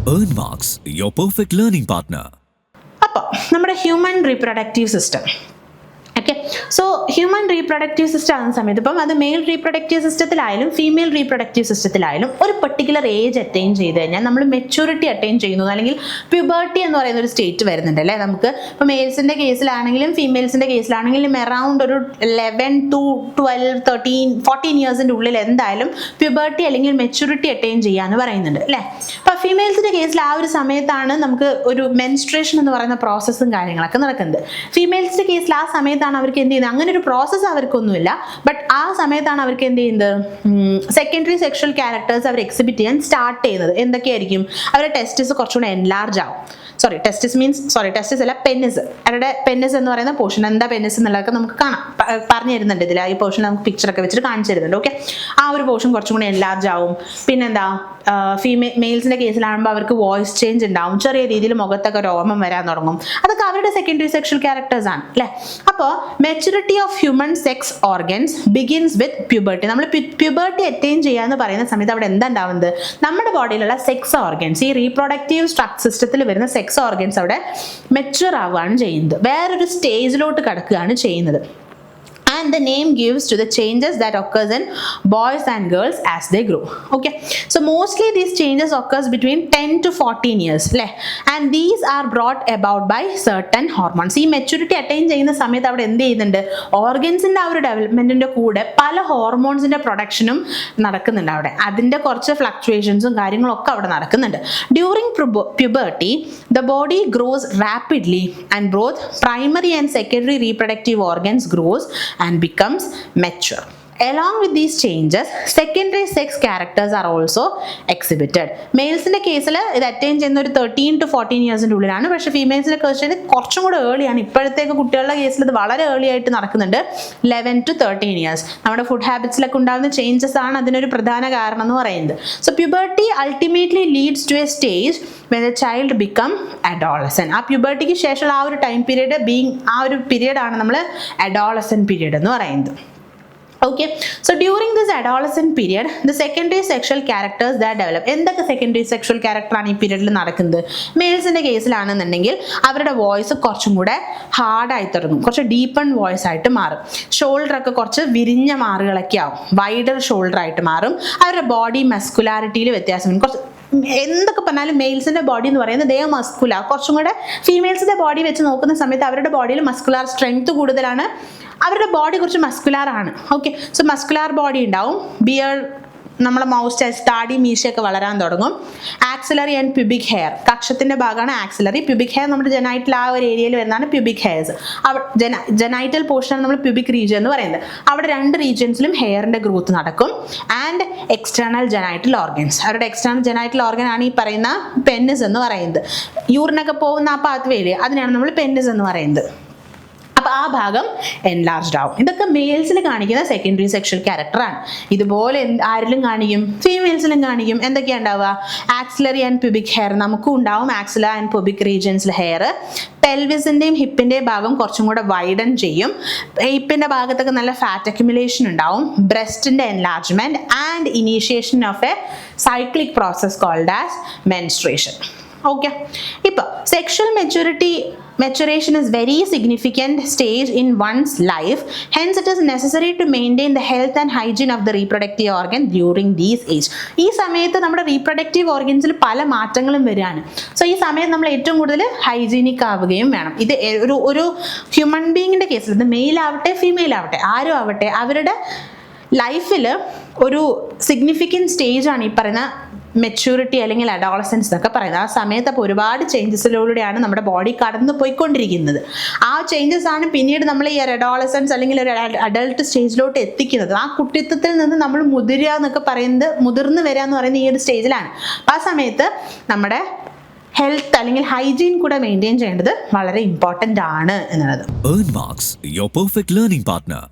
Earn Marks, your perfect learning partner. അപ്പോൾ നമ്മുടെ human reproductive system, okay. So human reproductive system ആകുന്ന സമയത്ത് ഇപ്പം അത് മെയിൽ റീപ്രൊഡക്റ്റീവ് സിസ്റ്റത്തിലായാലും ഫീമെയിൽ റീപ്രൊഡക്റ്റീവ് സിസ്റ്റത്തിലായാലും ഒരു പെർട്ടിക്കുലർ ഏജ് അറ്റൈൻ ചെയ്ത് കഴിഞ്ഞാൽ നമ്മൾ മെച്യൂരിറ്റി അറ്റൈൻ ചെയ്യുന്നു, അല്ലെങ്കിൽ പ്യൂബർട്ടി എന്ന് പറയുന്ന ഒരു സ്റ്റേറ്റ് വരുന്നുണ്ട് അല്ലേ. നമുക്ക് ഇപ്പോൾ മെയിൽസിൻ്റെ കേസിലാണെങ്കിലും ഫീമെയിൽസിൻ്റെ കേസിലാണെങ്കിലും അറൗണ്ട് ഒരു 11 to 12, 13, 14 ഇയേഴ്സിൻ്റെ ഉള്ളിൽ എന്തായാലും പ്യൂബർട്ടി അല്ലെങ്കിൽ മെച്യൂരിറ്റി അറ്റൈൻ ചെയ്യാന്ന് പറയുന്നുണ്ട് അല്ലേ. അപ്പോൾ ഫീമെയിൽസിൻ്റെ കേസിൽ ആ ഒരു സമയത്താണ് നമുക്ക് ഒരു മെൻസ്ട്രേഷൻ എന്ന് പറയുന്ന പ്രോസസ്സും കാര്യങ്ങളൊക്കെ നടക്കുന്നത്. ഫീമെയിൽസിൻ്റെ കേസിൽ ആ സമയത്താണ് അവർക്ക് എന്ത് ചെയ്യുന്നത്, അങ്ങനെ ഒരു പ്രോസസ്സ് അവർക്കൊന്നുമില്ല. ബട്ട് ആ സമയത്താണ് അവർക്ക് എന്ത് ചെയ്യുന്നത്, സെക്കൻഡറി സെക്ഷൽ ക്യാരക്ടേഴ്സ് അവർ എക്സിബിറ്റ് ചെയ്യാൻ സ്റ്റാർട്ട് ചെയ്യുന്നത്. എന്തൊക്കെയായിരിക്കും, അവരുടെ ടെസ്റ്റിസ് കുറച്ചുകൂടെ എൻലാർജ് ആവും. ടെസ്റ്റിസ് അല്ല, പെന്നിസ്. അവരുടെ പെന്നിസ് എന്ന് പറയുന്ന പോർഷൻ, എന്താ പെന്നിസ് എന്നുള്ളതൊക്കെ നമുക്ക് കാണാം, പറഞ്ഞു തരുന്നുണ്ട് ഇതിൽ. ഈ പോർഷൻ നമുക്ക് പിക്ചറൊക്കെ വെച്ചിട്ട് കാണിച്ചു തരുന്നുണ്ട്. ഓക്കെ, ആ ഒരു പോർഷൻ കുറച്ചും കൂടി എൻലാർജ് ആവും. പിന്നെന്താ, മെയിൽസിന്റെ കേസിലാകുമ്പോൾ അവർക്ക് വോയിസ് ചേഞ്ച് ഉണ്ടാവും, ചെറിയ രീതിയിൽ മുഖത്തൊക്കെ രോമം വരാൻ തുടങ്ങും. അതൊക്കെ അവരുടെ സെക്കൻഡറി സെക്ഷൽ ക്യാരക്ടേഴ്സ് ആണ് അല്ലേ. അപ്പോൾ maturity of human sex organs begins with puberty. നമ്മൾ പ്യൂബർട്ടി അറ്റൈൻ ചെയ്യാന്ന് പറയുന്ന സമയത്ത് അവിടെ എന്താ ഉണ്ടാവുന്നത്, നമ്മുടെ ബോഡിയിലുള്ള സെക്സ് ഓർഗൻസ്, ഈ റീപ്രൊഡക്റ്റീവ് സിസ്റ്റത്തിൽ വരുന്ന സെക്സ് ഓർഗൻസ് അവിടെ മെച്യൂർ ആവുകയാണ് ചെയ്യുന്നത്, വേറൊരു സ്റ്റേജിലോട്ട് കടക്കുകയാണ് ചെയ്യുന്നത്. And the name gives to the changes that occurs in boys and girls as they grow. Okay, so mostly these changes occurs between 10 to 14 years le, and these are brought about by certain hormones. ഈ maturity attain ചെയ്യുന്ന സമയത്ത് അവിടെ എന്ത് ചെയ്യുന്നുണ്ട്, ഓർഗൻസിന്റെ ആ ഒരു ഡെവലപ്മെന്റിന്റെ കൂടെ പല ഹോർമോൺസിന്റെ പ്രൊഡക്ഷനും നടക്കുന്നുണ്ട് അവിടെ. അതിന്റെ കുറച്ച് ഫ്ലക്ച്വേഷൻസും കാര്യങ്ങളൊക്കെ അവിടെ നടക്കുന്നുണ്ട്. During puberty the body grows rapidly and both primary and secondary reproductive organs grows and becomes mature. Along with these changes, secondary sex characters are also exhibited. മെയിൽസിന്റെ കേസിൽ ഇത് അറ്റൈൻ ചെയ്യുന്ന ഒരു 13 to 14 ഇയേഴ്സിന്റെ ഉള്ളിലാണ്. പക്ഷേ ഫീമെയിൽസിന്റെ കേസിൽ കുറച്ചും കൂടെ ഏർലിയാണ്. ഇപ്പോഴത്തേക്ക് കുട്ടികളുടെ കേസിൽ ഇത് വളരെ ഏർലി ആയിട്ട് നടക്കുന്നുണ്ട്, 11 to 13 ഇയേഴ്സ്. നമ്മുടെ ഫുഡ് ഹാബിറ്റ്സിലൊക്കെ ഉണ്ടാകുന്ന ചേഞ്ചസ് ആണ് അതിനൊരു പ്രധാന കാരണം എന്ന് പറയുന്നത്. So puberty ultimately leads to a stage when the child become adolescent. ആ പ്യൂബർട്ടിക്ക് ശേഷമുള്ള ആ ഒരു ടൈം പീരീഡ് ആ ഒരു പീരീഡാണ് നമ്മൾ അഡോളസെന്റ് പീരീഡ് എന്ന് പറയുന്നത്. Okay, so during this adolescent period the secondary sexual characters that develop. എന്തൊക്കെ സെക്കൻഡറി സെക്ഷൽ ക്യാരക്ടർ ആണ് ഈ പീരീഡിൽ നടക്കുന്നത്? മെയിൽസിന്റെ കേസിലാണെന്നുണ്ടെങ്കിൽ അവരുടെ വോയിസ് കുറച്ചും കൂടെ ഹാർഡായി തുടങ്ങും, കുറച്ച് ഡീപ്പൺ വോയിസ് ആയിട്ട് മാറും. ഷോൾഡർ ഒക്കെ കുറച്ച് വിരിഞ്ഞ മാറുകളൊക്കെ ആവും, വൈഡർ ഷോൾഡർ ആയിട്ട് മാറും. അവരുടെ ബോഡി മസ്കുലാരിറ്റിയിൽ വ്യത്യാസം വരും. കുറച്ച് എന്തൊക്കെ പറഞ്ഞാലും മെയിൽസിന്റെ ബോഡി എന്ന് പറയുന്നത് ദേഹം മസ്കുലാർ, കുറച്ചും കൂടെ ഫീമെയിൽസിന്റെ ബോഡി വെച്ച് നോക്കുന്ന സമയത്ത് അവരുടെ ബോഡിയിൽ മസ്കുലാർ സ്ട്രെങ്ത് കൂടുതലാണ്, അവരുടെ ബോഡി കുറച്ച് മസ്കുലാർ ആണ്. ഓക്കെ, സോ മസ്കുലാർ ബോഡി ഉണ്ടാവും. ബിയർഡ്, നമ്മളെ മൗസ്റ്റാച്ച്, താടി, മീശയൊക്കെ വളരാൻ തുടങ്ങും. ആക്സിലറി ആൻഡ് പ്യൂബിക് ഹെയർ, കക്ഷത്തിന്റെ ഭാഗമാണ് ആക്സിലറി. പ്യൂബിക് ഹെയർ നമ്മുടെ ജനൈറ്റൽ ആ ഒരു ഏരിയയിൽ വരുന്നതാണ് പ്യൂബിക് ഹെയർസ്. ജനൈറ്റൽ പോർഷനാണ് നമ്മൾ പ്യൂബിക് റീജിയൻ എന്ന് പറയുന്നത്. അവിടെ 2 റീജിയൻസിലും ഹെയറിന്റെ ഗ്രോത്ത് നടക്കും. ആൻഡ് എക്സ്റ്റേണൽ ജനൈറ്റൽ ഓർഗൻസ്, അവരുടെ എക്സ്റ്റേണൽ ജനൈറ്റൽ ഓർഗൻ ആണ് ഈ പറയുന്ന പെന്നിസ് എന്ന് പറയുന്നത്. യൂറിനൊക്കെ പോകുന്ന ആ പാത്വേയില് അതിനാണ് നമ്മൾ പെന്നിസ് എന്ന് പറയുന്നത്. അപ്പോൾ ആ ഭാഗം എൻലാർജ്ഡ് ആവും. ഇതൊക്കെ മെയിൽസിൽ കാണിക്കുന്ന സെക്കൻഡറി സെക്ഷൽ ക്യാരക്ടറാണ്. ഇതുപോലെ ആരിലും കാണിക്കും, ഫീമെയിൽസിലും കാണിക്കും. എന്തൊക്കെയാണ് ഉണ്ടാവുക, ആക്സിലറി ആൻഡ് പ്യൂബിക് ഹെയർ നമുക്കും ഉണ്ടാവും, ആക്സില ആൻഡ് പ്യൂബിക് റീജിയൻസിൽ ഹെയർ. പെൽവിസിന്റെയും ഹിപ്പിന്റെയും ഭാഗം കുറച്ചും കൂടെ വൈഡൻ ചെയ്യും. ഹിപ്പിന്റെ ഭാഗത്തൊക്കെ നല്ല ഫാറ്റ് അക്യുമുലേഷൻ ഉണ്ടാവും. ബ്രസ്റ്റിന്റെ enlargement and initiation of a cyclic process called as menstruation. Okay, ഇപ്പോൾ sexual maturation is very significant stage in one's life, hence it is necessary to maintain the health and hygiene of the reproductive organ during these age. ഈ സമയത്ത് നമ്മുടെ reproductive ഓർഗൻസിൽ പല മാറ്റങ്ങളും വരികയാണ്. So ഈ സമയത്ത് നമ്മൾ ഏറ്റവും കൂടുതൽ ഹൈജീനിക് ആവുകയും വേണം. ഇത് ഒരു ഹ്യൂമൻ ബീയിങ്ങിന്റെ കേസിൽ, ഇത് മെയിൽ ആവട്ടെ ഫീമെയിൽ ആവട്ടെ ആരും ആവട്ടെ, അവരുടെ ലൈഫിൽ ഒരു സിഗ്നിഫിക്കൻറ്റ് സ്റ്റേജാണ് ഈ പറയുന്ന മെച്യൂരിറ്റി അല്ലെങ്കിൽ അഡോളസൻസ് എന്നൊക്കെ പറയുന്നത്. ആ സമയത്ത് അപ്പോൾ ഒരുപാട് ചേഞ്ചസിലൂടെയാണ് നമ്മുടെ ബോഡി കടന്നു പോയിക്കൊണ്ടിരിക്കുന്നത്. ആ ചേഞ്ചസ് ആണ് പിന്നീട് നമ്മൾ ഈ അഡോളസൻസ് അല്ലെങ്കിൽ ഒരു അഡൾട്ട് സ്റ്റേജിലോട്ട് എത്തിക്കുന്നത്. ആ കുട്ടിത്വത്തിൽ നിന്ന് നമ്മൾ മുതിരുക എന്നൊക്കെ പറയുന്നത്, മുതിർന്നു വരിക എന്ന് പറയുന്നത് ഈ ഒരു സ്റ്റേജിലാണ്. അപ്പോൾ ആ സമയത്ത് നമ്മുടെ ഹെൽത്ത് അല്ലെങ്കിൽ ഹൈജീൻ കൂടെ മെയിൻറ്റെയിൻ ചെയ്യേണ്ടത് വളരെ ഇമ്പോർട്ടൻ്റ് ആണ് എന്നുള്ളത്. Earn Marks, your perfect learning partner.